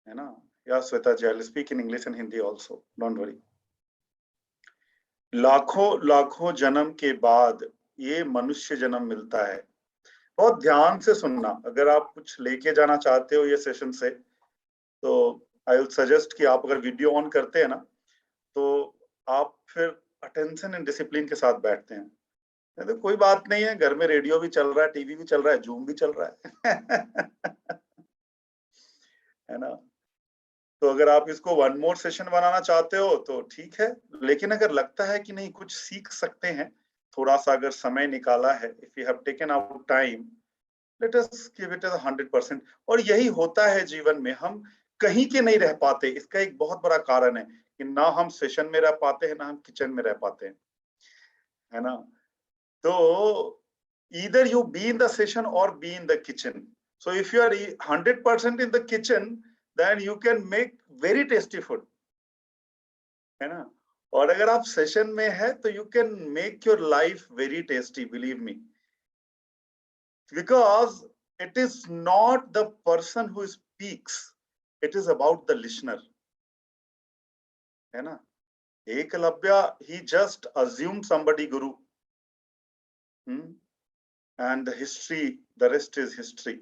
है ना? या Shweta ji, I speak in English and Hindi also, don't worry. लाखों लाखों जन्म के बाद ये मनुष्य जन्म मिलता है। बहुत ध्यान से सुनना, अगर आप कुछ लेके जाना चाहते हो ये सेशन से, तो आई विल सजेस्ट कि आप अगर वीडियो ऑन करते हैं ना, तो आप फिर अटेंशन एंड डिसिप्लिन के साथ बैठते हैं। नहीं तो कोई बात नहीं है, घर में रेडियो भी चल रहा है, टीवी भी चल रहा है, जूम भी चल रहा है। है ना? तो अगर आप इसको वन मोर सेशन बनाना चाहते हो तो ठीक है, लेकिन अगर लगता है कि नहीं कुछ सीख सकते हैं, थोड़ा सा अगर समय निकाला है, if you have taken out time, let us give it 100%। और यही होता है जीवन में, हम कहीं के नहीं रह पाते। इसका एक बहुत बड़ा कारण है कि ना हम सेशन में रह पाते हैं, ना हम किचन में रह पाते हैं, है ना? तो either you be in the session or be in the kitchen. So if you are 100% in the kitchen, then you can make very tasty food, है ना? और अगर आप सेशन में है तो you can make your life very tasty, believe me, because it is not the person who speaks, it is about the listener, है ना? Eklavya, he just assumed somebody guru, and the history, the rest is history.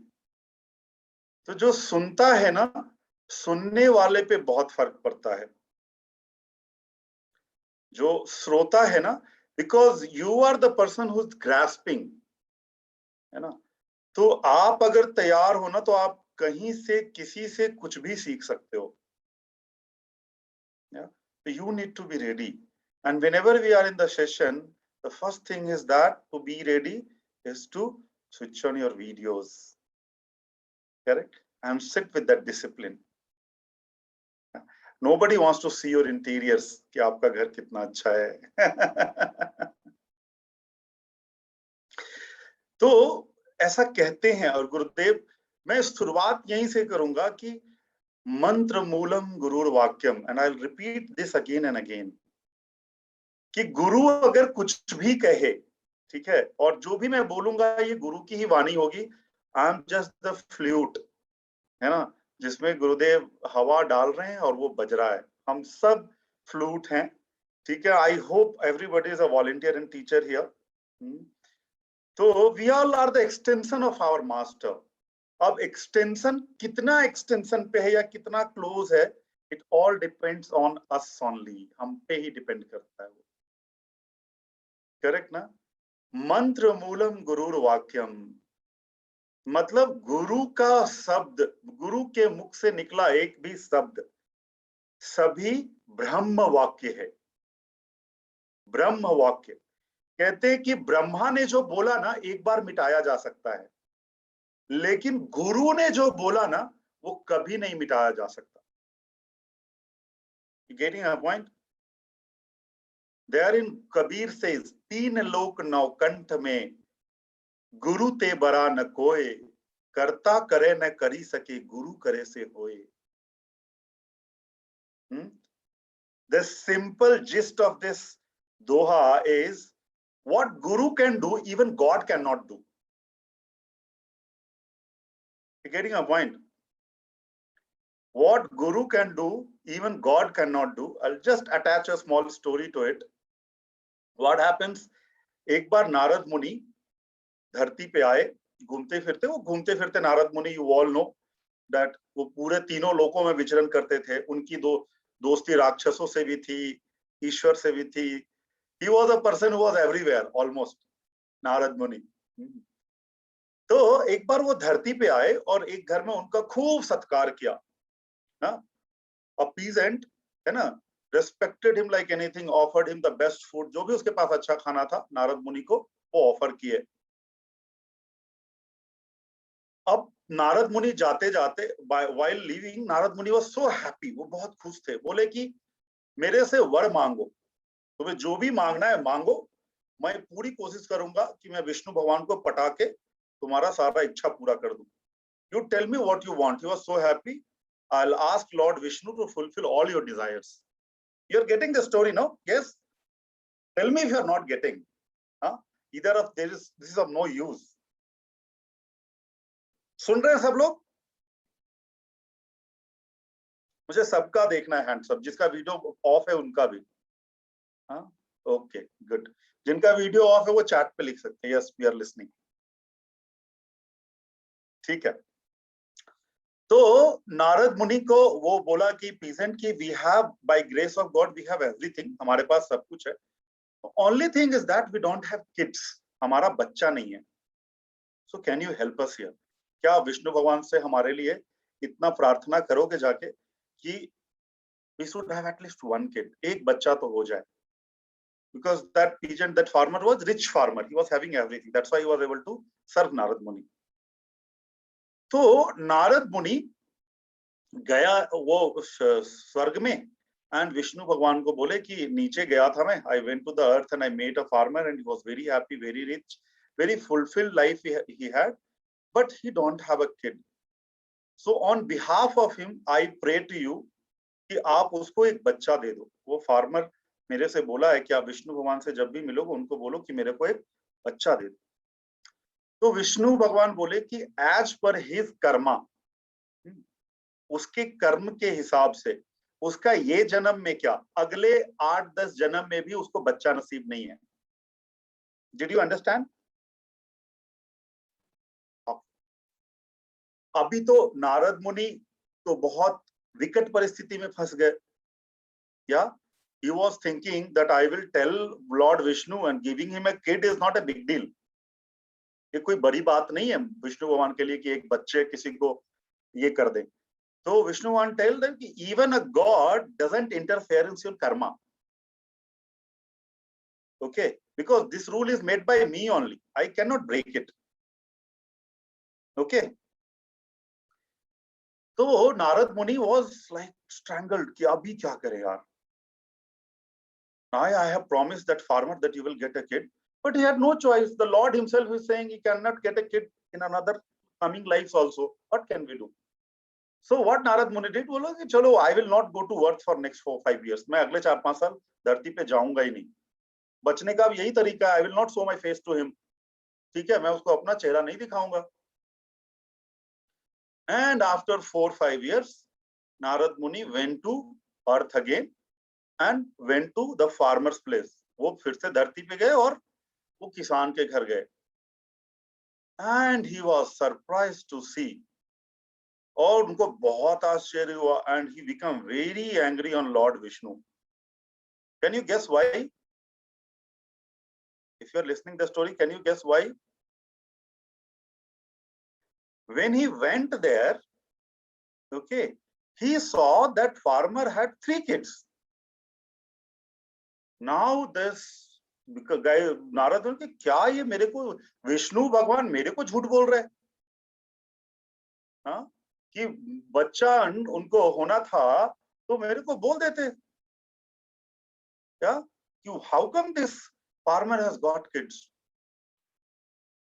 तो जो सुनता है ना, सुनने वाले पे बहुत फर्क पड़ता है। जो श्रोता है ना, because you are the person who is grasping, है ना? तो आप अगर तैयार हो ना, तो आप कहीं से किसी से कुछ भी सीख सकते हो। तो you need to be ready, and whenever we are in the session, the first thing is that to be ready is to switch on your videos, correct, and sit with that discipline. Nobody wants to see your interiors कि आपका घर कितना अच्छा है। तो ऐसा कहते हैं, और गुरुदेव, मैं शुरुआत यहीं से करूंगा कि मंत्र मूलम गुरुर वाक्यम, and I will repeat this again and again, कि गुरु अगर कुछ भी कहे, ठीक है, और जो भी मैं बोलूंगा ये गुरु की ही वाणी होगी। I am just the flute, है ना, जिसमें गुरुदेव हवा डाल रहे हैं और वो बज रहा है। हम सब फ्लूट हैं, ठीक है। I hope everybody is a volunteer and teacher here. तो we all are the extension of our master. अब एक्सटेंशन कितना एक्सटेंशन पे है या कितना क्लोज है, it all depends on us only, हम पे ही डिपेंड करता है वो, करेक्ट ना? मंत्र मूलम गुरुर वाक्यम, मतलब गुरु का शब्द, गुरु के मुख से निकला एक भी शब्द सभी ब्रह्म वाक्य है। ब्रह्म वाक्य, कहते हैं कि ब्रह्मा ने जो बोला ना, एक बार मिटाया जा सकता है, लेकिन गुरु ने जो बोला ना, वो कभी नहीं मिटाया जा सकता। Getting a point? There in Kabir says, तीन लोक नौ कंठ में गुरु ते बरा न कोय, करता करे न करी सके, गुरु करे से होए। The simple gist of this doha is, what Guru can do, even God cannot do. You're getting a point? What Guru can do, even God cannot do. I'll just attach a small story to it. What happens? एक बार नारद मुनि धरती पे आए, घूमते फिरते, वो घूमते फिरते नारद मुनि, यू ऑल नो दैट, वो पूरे तीनों लोकों में विचरण करते थे। उनकी दोस्ती राक्षसों से भी थी, ईश्वर से भी थी। He was a person who was everywhere almost, Narad मुनि। तो एक बार वो धरती पे आए और एक घर में उनका खूब सत्कार किया ना, a peasant, है ना, respected him like anything, offered him the best food, जो भी उसके पास अच्छा खाना था नारद मुनि को वो ऑफर किए। अब नारद मुनि जाते जाते, while leaving, नारद मुनि was so happy, वो बहुत खुश थे। बोले कि मेरे से वर मांगो, तुम्हें जो भी मांगना है मांगो, मैं पूरी कोशिश करूंगा कि मैं विष्णु भगवान को पटा के तुम्हारा सारा इच्छा पूरा कर दूं। You tell me what you want. He was so happy. I'll ask Lord Vishnu to fulfill all your desires. You're getting the story now? Yes? Tell me if you're not getting. Huh? Either of this is of no use. सुन रहे हैं सब लोग? मुझे सबका देखना है hands up, जिसका video of है उनका भी। हाँ, ओके गुड। जिनका वीडियो ऑफ है वो चैट पे लिख सकते हैं, यस वी आर लिसनिंग। ठीक है। तो नारद मुनि को वो बोला कि पीजेंट की we have by grace of God we have everything, हमारे पास सब कुछ है, only thing is that we don't have kids, हमारा बच्चा नहीं है। So can you help us here? क्या विष्णु भगवान से हमारे लिए इतना प्रार्थना करोगे जाके कि we should have at least one kid, एक बच्चा तो हो जाए। Because that peasant, that farmer was rich farmer, he was having everything, that's why he was able to serve Narad Muni. तो नारद मुनि गया वो स्वर्ग में, एंड विष्णु भगवान को बोले कि नीचे गया था मैं, I went to the earth and I met a farmer and he was very happy, very rich, very fulfilled life he had, but he don't have a kid. So on behalf of him I pray to you कि आप उसको एक बच्चा दे दो। वो farmer मेरे से बोला है कि आप विष्णु भगवान से जब भी मिलोगे उनको बोलो कि मेरे को एक बच्चा दे दो। तो विष्णु भगवान बोले कि एज पर हिज कर्मा, उसके कर्म के हिसाब से उसका ये जन्म में क्या, अगले 8-10 जन्म में भी उसको बच्चा नसीब नहीं है। Did you understand? अभी तो नारद मुनि तो बहुत विकट परिस्थिति में फंस गए। या he was thinking that I will tell Lord Vishnu and giving him a kid is not a big deal. ये कोई बड़ी बात नहीं है विष्णु भगवान के लिए कि एक बच्चे किसी को ये कर दे। तो विष्णु भगवान tell them कि even a god doesn't interfere in your karma. Okay, because this rule is made by me only. I cannot break it. Okay. तो नारद मुनि was like strangled कि अभी क्या करे यार। I have promised that farmer that you will get a kid, but he had no choice. The Lord himself is saying he cannot get a kid in another coming lives also. What can we do? So what Narad Muni did, बोला कि चलो I will not go to earth for next 4-5 years. मैं अगले 4-5 साल धरती पे जाऊंगा ही नहीं। बचने का भी यही तरीका है, I will not show my face to him. ठीक है, मैं उसको अपना चेहरा नहीं दिखाऊंगा। And after 4-5 years, Narad Muni went to earth again and went to the farmer's place. वो फिर से धरती पे गए और वो किसान के घर गए। And he was surprised to see, और उनको बहुत आश्चर्य हुआ, and he became very angry on Lord Vishnu. Can you guess why? If you are listening the story, can you guess why? When he went there, okay, he saw that farmer had 3 kids. Now this guy Narad बोले कि क्या ये मेरे को विष्णु भगवान मेरे को झूठ बोल रहे हैं, हाँ, कि बच्चा उनको होना था तो मेरे को बोल देते क्या कि how come this farmer has got kids.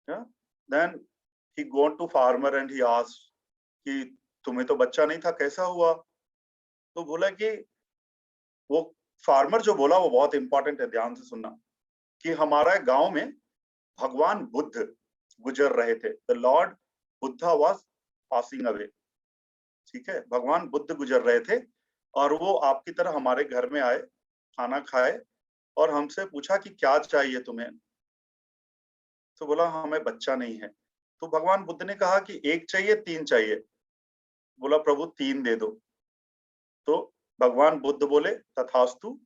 Yeah, then he gone to farmer and he asked कि तुम्हें तो बच्चा नहीं था, कैसा हुआ? तो बोला कि वो फार्मर जो बोला वो बहुत इंपॉर्टेंट है, ध्यान से सुनना, कि हमारा गांव में भगवान बुद्ध गुजर रहे थे। The Lord Buddha was passing away. ठीक है, भगवान बुद्ध गुजर रहे थे और वो आपकी तरह हमारे घर में आए, खाना खाए और हमसे पूछा कि क्या चाहिए तुम्हें? तो बोला हमें बच्चा नहीं है। तो भगवान बुद्ध ने कहा कि 1 चाहिए 3 चाहिए? बोला प्रभु 3 दे दो। तो भगवान बुद्ध बोले तथास्तु,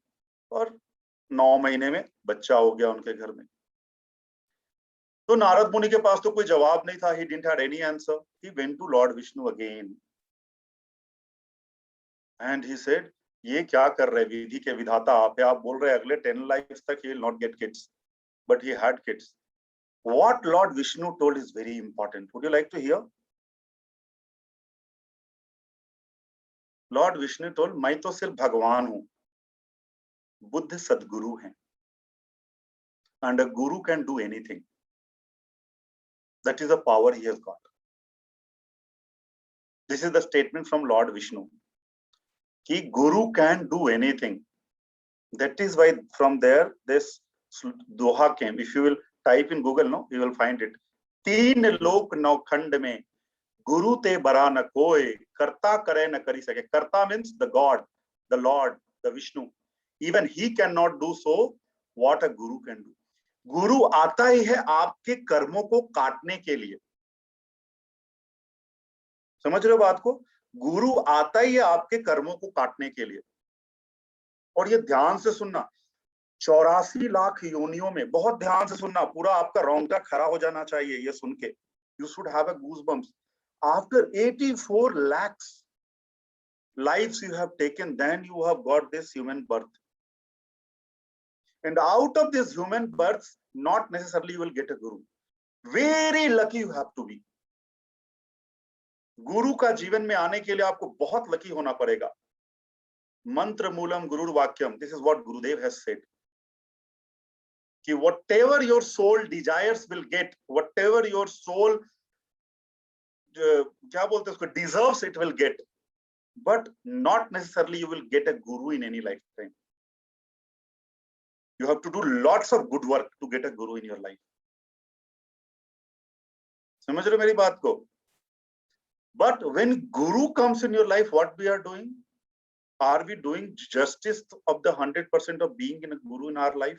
और 9 महीने में बच्चा हो गया उनके घर में। तो नारद मुनि के पास तो कोई जवाब नहीं था। He didn't have any answer. He went to Lord Vishnu again and he said, ये क्या कर रहे, विधि के विधाता आप है, आप बोल रहे अगले 10 lives तक he will not get kids, but he had kids. What Lord Vishnu told is very important. Would you like to hear? Lord Vishnu told, मैं तो सिर्फ भगवान हूं, बुद्ध सदगुरु हैं, and a guru can do anything. That is the power he has got. This is the statement from Lord Vishnu. कि guru can do anything. That is why from there this doha came. If you will type in Google, no, you will find it. 3 लोक 9 खंड में गुरु ते बरा न कोय, कर्ता करे न करी सके. Karta means the God, the Lord, the Vishnu. Even he cannot do so what a guru can do. गुरु आता ही है आपके कर्मों को काटने के लिए. समझ रहे हो बात को? गुरु आता ही है आपके कर्मों को काटने के लिए. और ये ध्यान से सुनना, 84 लाख योनियों में, बहुत ध्यान से सुनना, पूरा आपका रोंगटा खड़ा हो जाना चाहिए ये सुन के. You should have a goosebumps. After 84 lakhs lives you have taken, then you have got this human birth. And out of this human birth, not necessarily you will get a guru. Very lucky you have to be. गुरु का जीवन में आने के लिए आपको बहुत lucky होना पड़ेगा. मंत्र मूलम गुरुर वाक्यम. This is what Gurudev has said. कि whatever your soul desires will get, whatever your soul क्या बोलते हैं उसको, deserves, it will get, but not necessarily you will get a guru in any lifetime. You have to do lots of good work to get a guru in your life. समझ रहे हो मेरी बात को? But when guru comes in your life, what we are doing? Are we doing justice of the 100% of being in a guru in our life?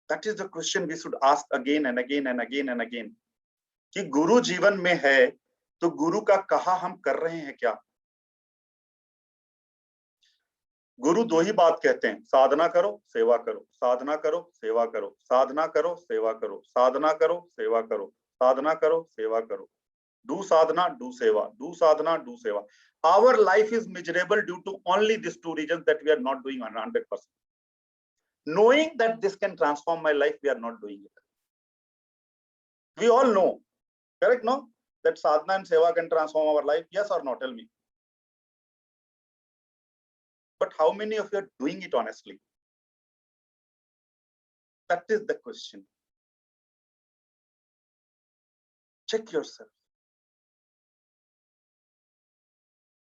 That is the question we should ask again and again and again and again. कि गुरु जीवन में है तो गुरु का कहा हम कर रहे हैं क्या? गुरु दो ही बात कहते हैं, साधना करो सेवा करो, साधना करो सेवा करो, साधना करो सेवा करो, साधना करो सेवा करो, साधना करो सेवा करो. Do sadhana, do seva. Do sadhana, do seva. Our life is miserable due to only these two reasons, that we are not doing 100%. Knowing that this can transform my life, we are not doing it. We all know, correct? No, that sadhana and seva can transform our life. Yes or no? Tell me. But how many of you are doing it honestly? That is the question. Check yourself.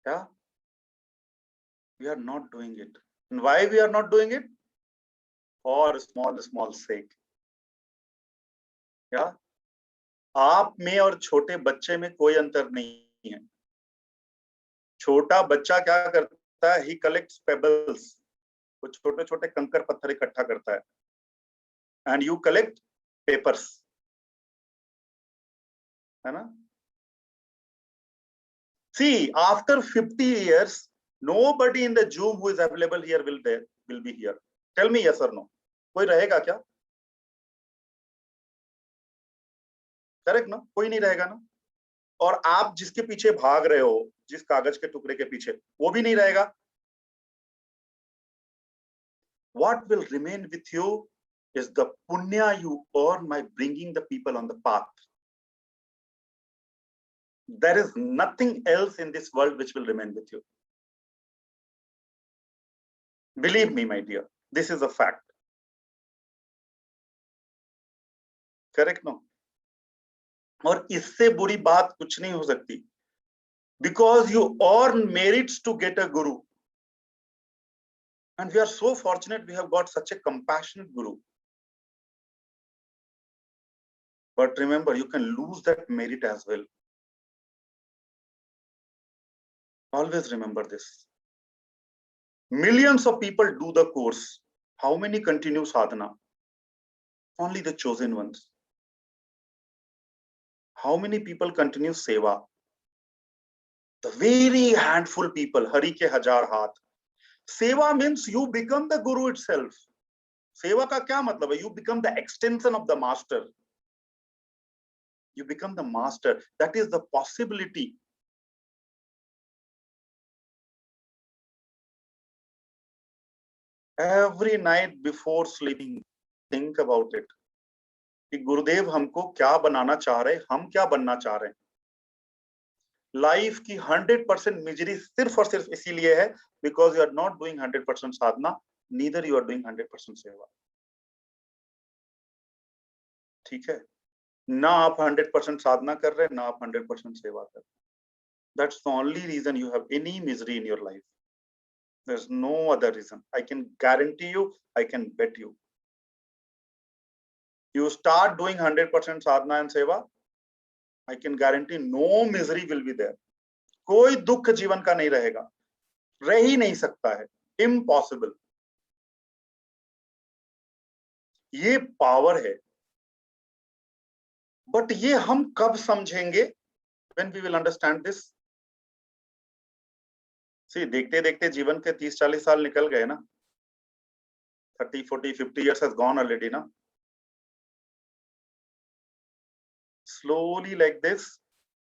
Yeah, we are not doing it. And why we are not doing it? For small sake. Yeah, आप में और छोटे बच्चे में कोई अंतर नहीं है. छोटा बच्चा क्या करता है? He collects pebbles. वो छोटे छोटे कंकर पत्थर इकट्ठा करता है. And you collect papers. है ना? See, after 50 years, nobody in the Zoom who is available here will be here. Tell me yes or no. कोई रहेगा क्या? करेक्ट ना? कोई नहीं रहेगा ना? और आप जिसके पीछे भाग रहे हो, जिस कागज के टुकड़े के पीछे, वो भी नहीं रहेगा. What will remain with you is the punya you earn by bringing the people on the path. There is nothing else in this world which will remain with you. Believe me, my dear, this is a fact. Correct, no? और इससे बुरी बात कुछ नहीं हो सकती. Because you earn merits to get a guru. And we are so fortunate we have got such a compassionate guru. But remember, you can lose that merit as well. Always remember this. Millions of people do the course. How many continue sadhana? Only the chosen ones. How many people continue seva? The very handful people. Hari ke hajar haath. Seva means you become the guru itself. Seva का क्या मतलब है? You become the extension of the master. You become the master. That is the possibility. Every night before sleeping, think about it. कि गुरुदेव हमको क्या बनाना चाह रहे हैं, हम क्या बनना चाह रहे हैं. लाइफ की 100% मिजरी सिर्फ और सिर्फ इसीलिए है because you are not doing 100% Sadhana, neither you are doing 100% सेवा. ठीक है? ना आप 100% साधना कर रहे हैं, ना आप 100% सेवा कर रहे हैं. That's the only reason you have any misery in your life. There's no other reason. I can guarantee you, I can bet you. You start doing 100% sadhana and seva, I can guarantee no misery will be there. कोई दुख जीवन का नहीं रहेगा, रह ही नहीं सकता है, इम्पॉसिबल। ये पावर है, बट ये हम कब समझेंगे? When we will understand this. See, देखते देखते जीवन के 30-40 साल निकल गए ना, 30, 40, 50 years has gone already ना। Slowly like this,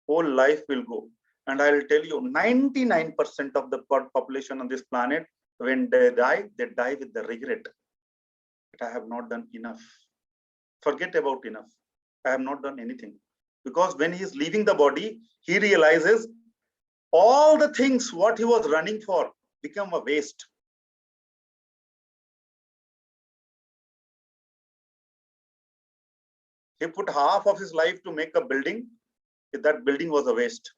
whole life will go. And I will tell you, 99% of the population on this planet, when they die with the regret that I have not done enough. Forget about enough. I have not done anything. Because when he is leaving the body, he realizes all the things what he was running for become a waste. He put half of his life to make a building. That building was a waste.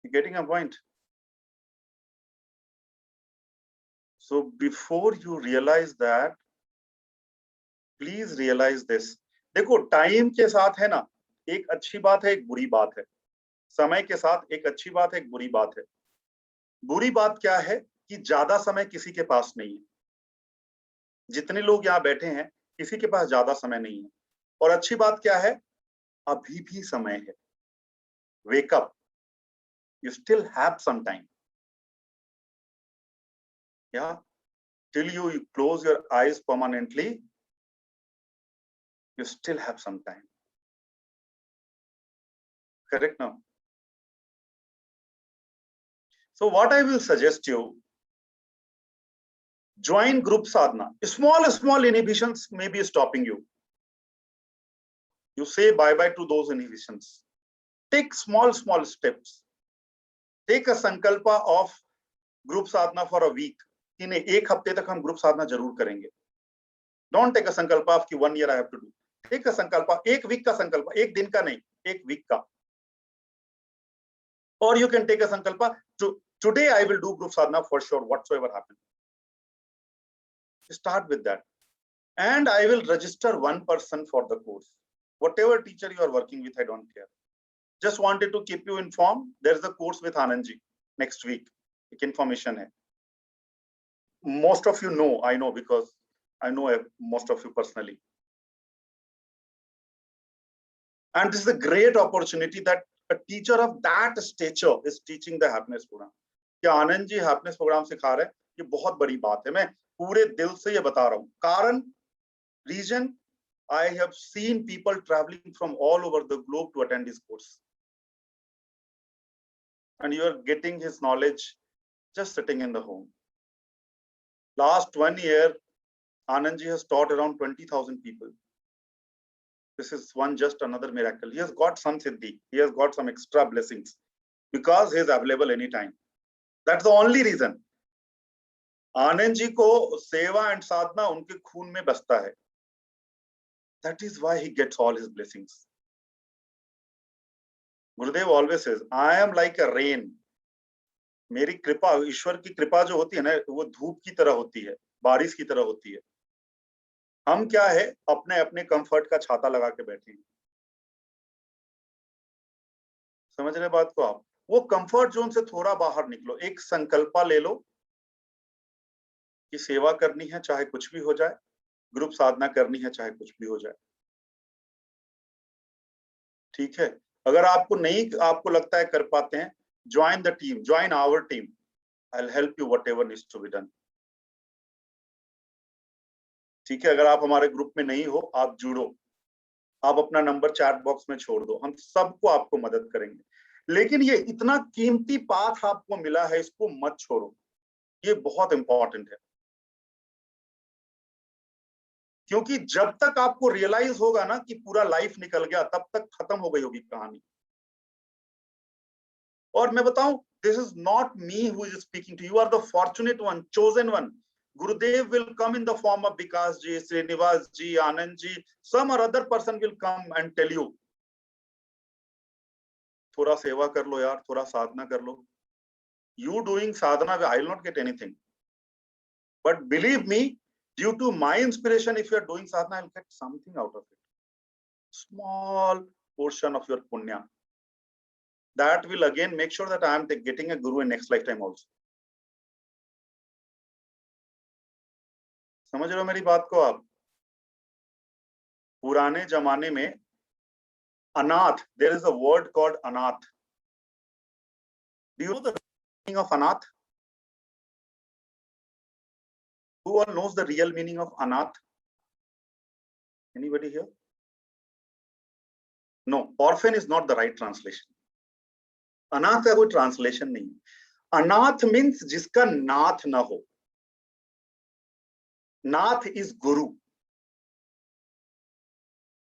You getting a point? So before you realize that, please realise this. देखो, time के साथ है ना, एक अच्छी बात है, एक बुरी बात है। समय के साथ एक अच्छी बात है, एक बुरी बात है। बुरी बात क्या है कि ज्यादा समय किसी के पास नहीं है। जितने लोग यहाँ बैठे हैं, किसी के पास ज्यादा समय नहीं है। और अच्छी बात क्या है, अभी भी समय है। Wake up, you still have some time. या till you close your eyes permanently, you still have some time. Correct now? So what I will suggest you, join group sadhana. Small inhibitions may be stopping you. You say bye-bye to those inhibitions. Take small steps. Take a sankalpa of group sadhana for a week. इन्हें एक हफ्ते तक हम group साधना जरूर करेंगे। Don't take a sankalpa of कि 1 year I have to do. Take a sankalpa, एक week का संकल्प, एक दिन का नहीं, एक वीक का। Or you can take a sankalpa to today I will do group sadhana for sure, whatsoever happens. Start with that. And I will register one person for the course. Whatever teacher you are working with, I don't care. Just wanted to keep you informed. There's a course with Anand ji next week. एक information है. Most of you know, I know, because I know most of you personally. And this is a great opportunity that a teacher of that stature is teaching the happiness program. क्या Anand ji happiness programme सिखा रहे हैं, ये बहुत बड़ी बात है। मैं पूरे दिल से ये बता रहा हूँ। कारण, reason, I have seen people traveling from all over the globe to attend this course. And you are getting his knowledge just sitting in the home. Last 1 year, Anand ji has taught around 20,000 people. This is just another miracle. He has got some siddhi. He has got some extra blessings because he is available anytime. That's the only reason. Anand ji को सेवा and साधना उनके खून में बसता है। That is why he gets all his blessings. Gurudev always says, I am like a rain. मेरी कृपा, ईश्वर की कृपा जो होती है ना, वो धूप की तरह होती है, बारिश की तरह होती है। हम क्या है, अपने अपने कंफर्ट का छाता लगा के बैठे हैं। समझ रहे बात को आप? वो कंफर्ट जोन से थोड़ा बाहर निकलो, एक संकल्पा ले लो कि सेवा करनी है चाहे कुछ भी हो जाए, ग्रुप साधना करनी है चाहे कुछ भी हो जाए। ठीक है? अगर आपको नहीं, आपको लगता है कर पाते हैं, join the team, join our team. I will help you whatever needs to be done. ठीक है? अगर आप हमारे ग्रुप में नहीं हो, आप जुड़ो, आप अपना नंबर चैट बॉक्स में छोड़ दो, हम सबको आपको मदद करेंगे। लेकिन ये इतना कीमती पाथ आपको मिला है, इसको मत छोड़ो, ये बहुत इंपॉर्टेंट है। क्योंकि जब तक आपको रियलाइज होगा ना कि पूरा लाइफ निकल गया, तब तक खत्म हो गई होगी कहानी। और मैं बताऊं, this is not me who is speaking to you, are the fortunate one, chosen one. Gurudev will come in the form of Vikas ji, Srinivas ji, Anand ji, some or other person will come and tell you, थोड़ा सेवा कर लो यार, थोड़ा साधना कर लो। You doing sadhana, I will not get anything. But believe me, due to my inspiration, if you are doing sadhana, I will get something out of it. Small portion of your punya. that will again make sure that I am getting a guru in next lifetime also. समझ रहे हो मेरी बात को आप? पुराने जमाने में अनाथ, there is a word called अनाथ. Do you know the meaning of अनाथ? Who all knows the real meaning of अनाथ? Anybody here? No, orphan is not the right translation. अनाथ का कोई translation नहीं. अनाथ means जिसका नाथ ना हो. नाथ is guru.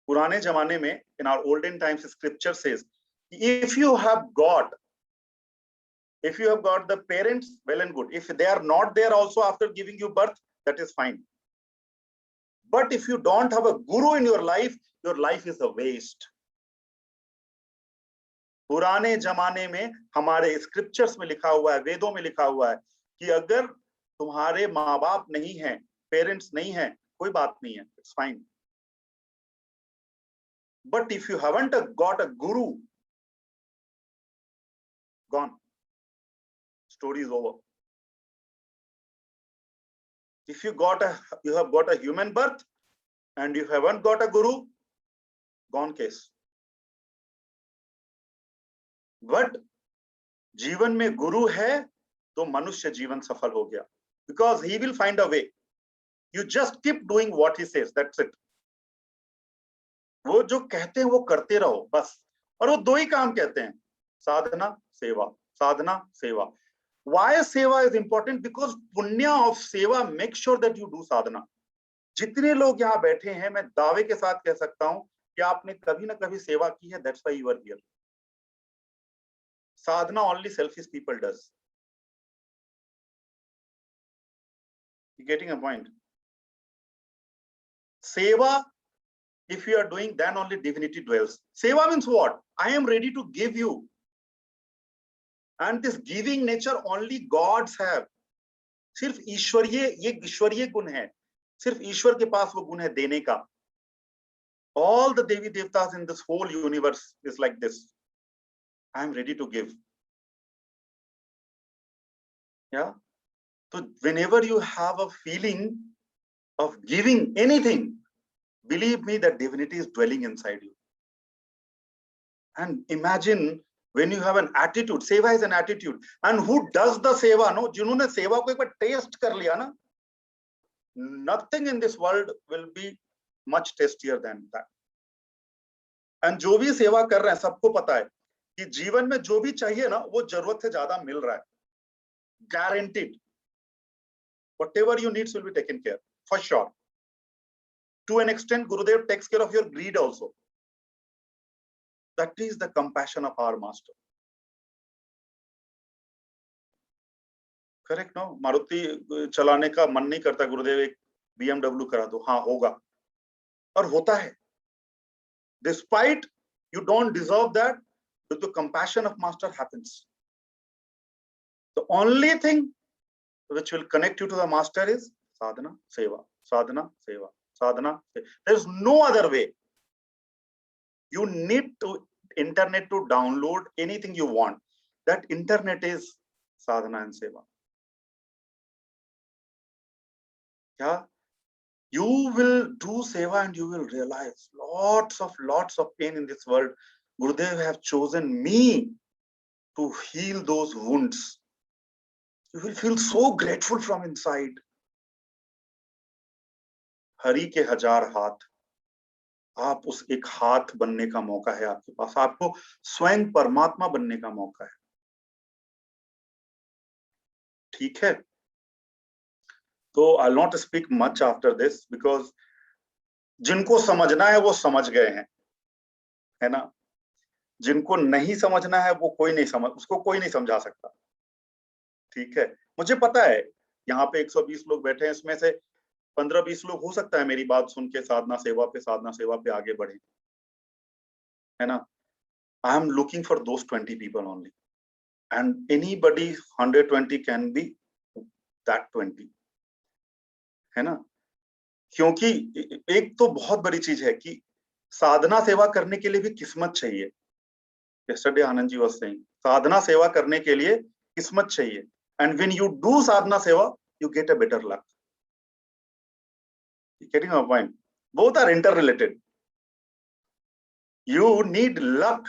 पुराने जमाने में, in our olden times, scripture says, if you have got the parents, well and good. If they are not there also after giving you birth, that is fine. But if you don't have a guru in your life is a waste. पुराने जमाने में हमारे scriptures में लिखा हुआ है, वेदों में लिखा हुआ है कि अगर तुम्हारे माँ बाप नहीं हैं, पेरेंट्स नहीं हैं, कोई बात नहीं है, it's fine. But if you haven't got a guru, gone. Story is over. If you have got a human birth and you haven't got a guru, gone case. But जीवन में गुरु है तो मनुष्य जीवन सफल हो गया, because he will find a way. You just keep doing what he says, that's it. वो जो कहते हैं वो करते रहो बस. और वो दो ही काम कहते हैं, साधना सेवा, साधना सेवा. Why सेवा is important? Because पुण्य of सेवा make sure that you do साधना. जितने लोग यहाँ बैठे हैं, मैं दावे के साथ कह सकता हूँ कि आपने कभी ना कभी सेवा की है, that's why you are here. Sadhana only selfish people does. You getting a point? सेवा, if you are doing, then only divinity dwells. Seva means what? I am ready to give you. And this giving nature only gods have. सिर्फ ईश्वरीय, ये ईश्वरीय गुण है. सिर्फ ईश्वर के पास वो गुण है देने का. All the Devi Devtas in this whole universe is like this. I am ready to give. Yeah. So whenever you have a feeling of giving anything, believe me that divinity is dwelling inside you. And imagine when you have an attitude, seva is an attitude. And who does the seva? No, जिन्होंने सेवा को एक बार test कर लिया ना, nothing in this world will be much tastier than that. And जो भी सेवा कर रहे हैं सबको पता है कि जीवन में जो भी चाहिए ना वो जरूरत से ज्यादा मिल रहा है. Guaranteed. Whatever you need will be taken care, for sure. To an extent, Gurudev takes care of your greed also. That is the compassion of our master. Correct, no? Maruti चलाने का मन नहीं करता, गुरुदेव एक BMW करा दो. हाँ होगा और होता है. Despite you don't deserve that, but the compassion of master happens. The only thing which will connect you to the master is sadhana, seva, sadhana, seva, sadhana. There is no other way. You need to internet to download anything you want. That internet is sadhana and seva. Yeah, you will do seva and you will realize lots of pain in this world. Gurudev have chosen me to heal those wounds. You will feel so grateful from inside. Hari के हजार हाथ, आप उस एक हाथ बनने का मौका है आपके पास. आपको स्वयं परमात्मा बनने का मौका है. ठीक है, तो I'll not speak much after this because जिनको समझना है वो समझ गए हैं, है ना. जिनको नहीं समझना है वो कोई नहीं समझ, उसको कोई नहीं समझा सकता. ठीक है, मुझे पता है यहाँ पे 120 लोग बैठे हैं, इसमें से 15-20 लोग हो सकता है मेरी बात सुन के साधना सेवा पे आगे बढ़े, है ना. I am looking for those 20 people only, and anybody 120 can be that 20, है ना. क्योंकि एक तो बहुत बड़ी चीज है कि साधना सेवा करने के लिए भी किस्मत चाहिए. yesterday Anand ji was saying, sadhana seva करने के लिए किस्मत चाहिए, and when you do sadhana seva you get a better luck. You getting my point? Both are interrelated. You need luck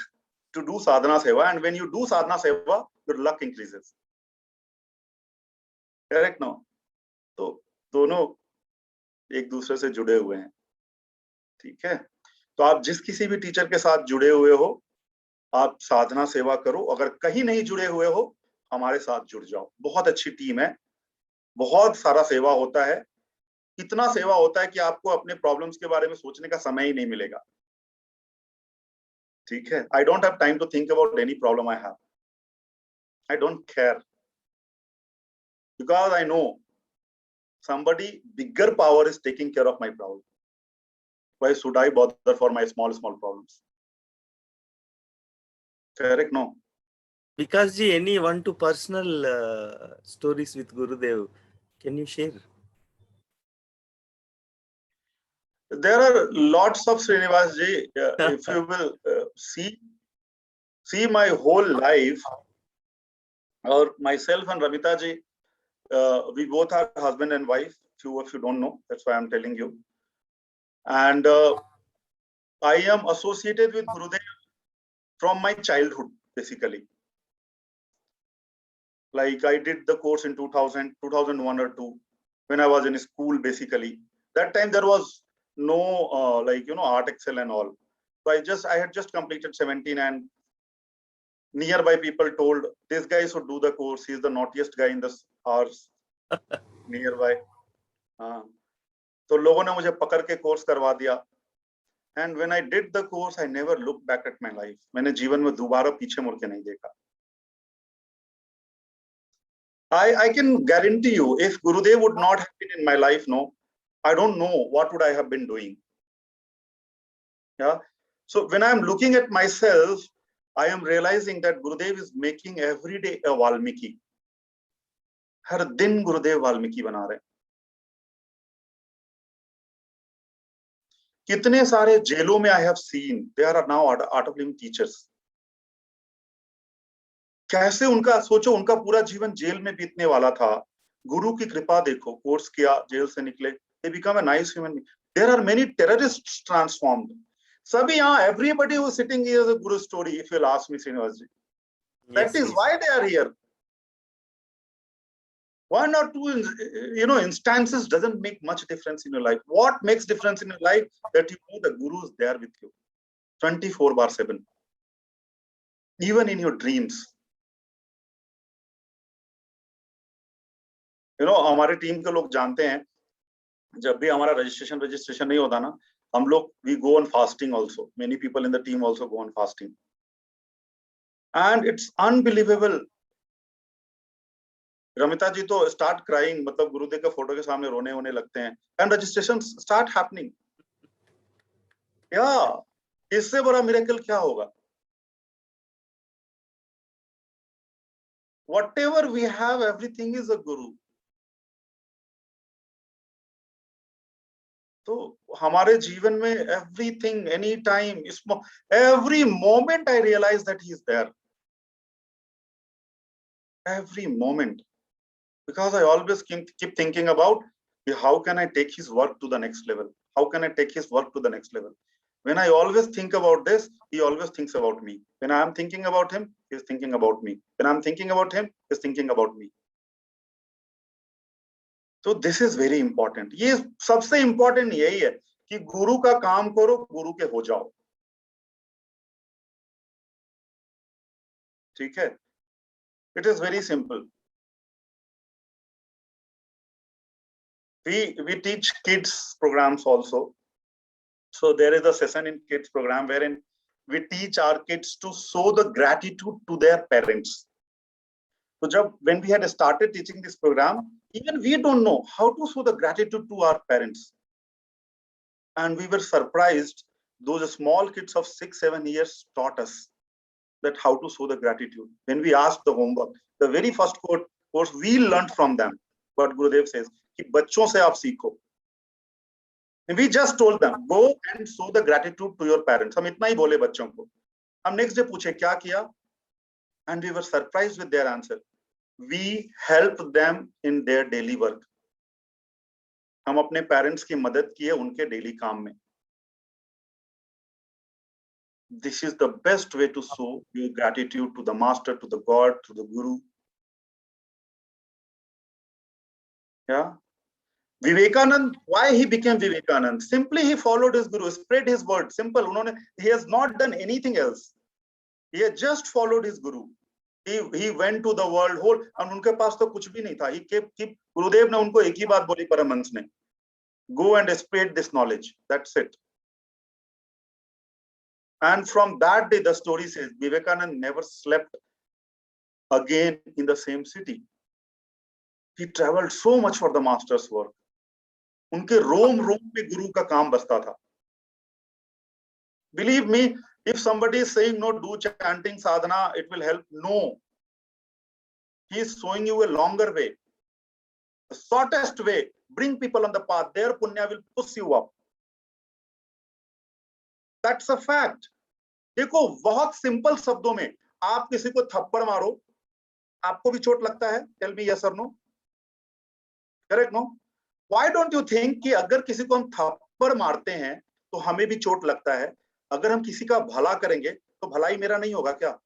to do sadhana seva, and when you do sadhana seva your luck increases. Correct? No? तो दोनों एक दूसरे से जुड़े हुए हैं. ठीक है, तो आप जिस किसी भी टीचर के साथ जुड़े हुए हो, आप साधना सेवा करो. अगर कहीं नहीं जुड़े हुए हो, हमारे साथ जुड़ जाओ. बहुत अच्छी टीम है, बहुत सारा सेवा होता है. इतना सेवा होता है कि आपको अपने प्रॉब्लम्स के बारे में सोचने का समय ही नहीं मिलेगा. ठीक है, I don't have time to think about any problem I have. I don't care, because I know somebody bigger power is taking care of my problem. Why should I bother for my small problems? Correct? No? Because ji, any one to personal stories with Gurudev, can you share? There are lots of Srinivas ji. If you will see my whole life, or myself and Ramita ji, we both are husband and wife. Few of you don't know, that's why I'm telling you. And I am associated with Gurudev from my childhood, basically. Like I did the course in 2001 or 2, when I was in school, basically. That time there was no Art Excel and all. So I had just completed 17, and nearby people told, this guy should do the course. He's the naughtiest guy in the hours nearby. तो लोगों ने मुझे पकड़ के course करवा दिया. And when I did the course, I never looked back at my life. मैंने जीवन में दोबारा पीछे मुड़ के नहीं देखा. I can guarantee you, if Gurudev would not have been in my life, no, I don't know what would I have been doing. Yeah. So when I am looking at myself, I am realizing that Gurudev is making every day a Valmiki. हर दिन गुरुदेव वाल्मीकि बना रहे. कितने सारे जेलों में I have seen, they are now art of living teachers. कैसे उनका सोचो, उनका पूरा जीवन जेल में बीतने वाला था. गुरु की कृपा देखो, कोर्स किया, जेल से निकले, they become a nice human being. There are many terrorists transformed. सभी यहाँ, everybody who is sitting here is a Guru story, if you'll ask me, Srinivas ji. That is why they are here. One or two, instances doesn't make much difference in your life. What makes difference in your life? That you know the Guru is there with you, 24/7, even in your dreams. हमारे team के लोग जानते हैं, जब भी हमारा registration नहीं होता ना, हम लोग we go on fasting also. Many people in the team also go on fasting, and it's unbelievable. Ramita जी तो स्टार्ट क्राइंग, मतलब गुरुदेव के फोटो के सामने रोने होने लगते हैं, एंड रजिस्ट्रेशन स्टार्ट हैपनिंग. या इससे बड़ा मिरेकल क्या होगा? Whatever we have, everything is a Guru. तो हमारे जीवन में everything, anytime, every moment I realize that he is there. Every moment. Because I always keep thinking about how can I take his work to the next level? How can I take his work to the next level? When I always think about this, he always thinks about me. When I am thinking about him, he is thinking about me. When I am thinking about him, he is thinking about me. So this is very important. ये सबसे important यही है कि गुरु का काम करो, गुरु के हो जाओ. ठीक है? It is very simple. We teach kids programs also. So there is a session in kids program wherein we teach our kids to show the gratitude to their parents. So when we had started teaching this program, even we don't know how to show the gratitude to our parents. And we were surprised, those small kids of 6-7 years taught us that how to show the gratitude. When we asked the homework, the very first course we learned from them, what Gurudev says, कि बच्चों से आप सीखो. We just told them, go and show the gratitude to your parents. हम इतना ही बोले बच्चों को. हम नेक्स्ट डे पूछे क्या किया, and we were surprised with their answer, we help them in their daily work. हम अपने पेरेंट्स की मदद किए उनके डेली काम में। This is the best way to show your gratitude to the master, to the God, to the guru. Yeah. Vivekanand, why he became Vivekanand? Simply he followed his guru, spread his word. Simple. He has not done anything else. He has just followed his guru. He went to the world whole, and उनके पास तो कुछ भी नहीं था. He kept गुरुदेव ने उनको एक ही बात बोली परमहंस ने, go and spread this knowledge. That's it. And from that day, the story says Vivekanand never slept again in the same city. He traveled so much for the master's work. उनके रोम रोम पे गुरु का काम बसता था. Believe me, if somebody is saying no, do chanting sadhana, it will help. No. He is showing you a longer way, the shortest way. Bring people on the path. Their punya will push you up. That's a fact. देखो, बहुत simple शब्दों में, आप किसी को थप्पड़ मारो, आपको भी चोट लगता है? Tell me yes or no. Correct, no? Why don't you think कि अगर किसी को हम थप्पड़ मारते हैं तो हमें भी चोट लगता है? अगर हम किसी का भला करेंगे तो भलाई मेरा नहीं होगा क्या?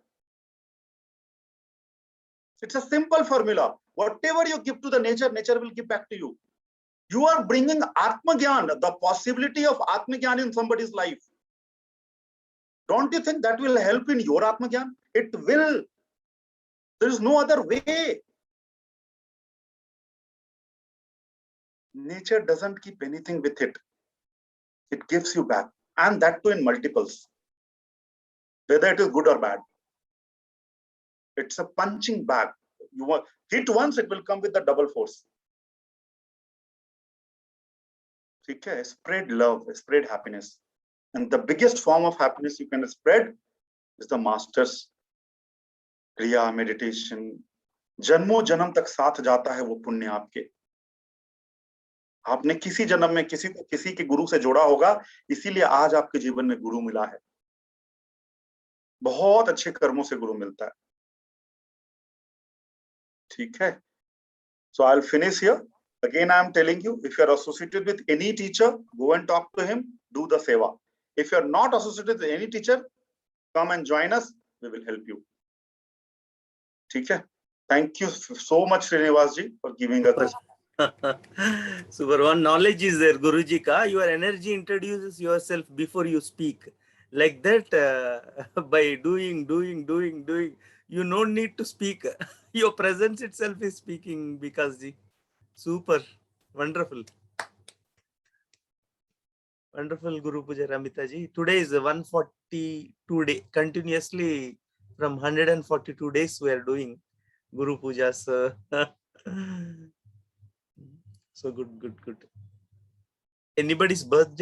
It's a simple formula. Whatever you give to the nature, nature will give back to you. You are bringing Atma Gyan, the possibility of Atma Gyan in somebody's life. Don't you think that will help in your Atma Gyan? It will. There is no other way. Nature doesn't keep anything with it. It gives you back, and that too in multiples, whether it is good or bad. It's a punching bag. You hit once, it will come with the double force. Okay? Spread love, spread happiness. And the biggest form of happiness you can spread is the master's kriya, meditation. जन्मों जन्म तक साथ जाता है वो पुण्य आपके. आपने किसी जन्म में किसी को किसी के गुरु से जोड़ा होगा, इसीलिए आज आपके जीवन में गुरु मिला है. बहुत अच्छे कर्मों से गुरु मिलता है. ठीक है? So I'll finish here. Again, I am telling you, if you are associated with any teacher, go and talk to him, do the seva. If you are not associated with any teacher, come and join us, we will help you. ठीक है? Thank you so much, Srinivas ji, for giving us this. Super. One knowledge is there, Guruji ka. Your energy introduces yourself before you speak. Like that, by doing, you don't need to speak. Your presence itself is speaking, because ji. Super. Wonderful. Wonderful, Guru Puja Ramita ji. Today is 142 day. Continuously from 142 days we are doing Guru Pujas. So good. Anybody's birthday?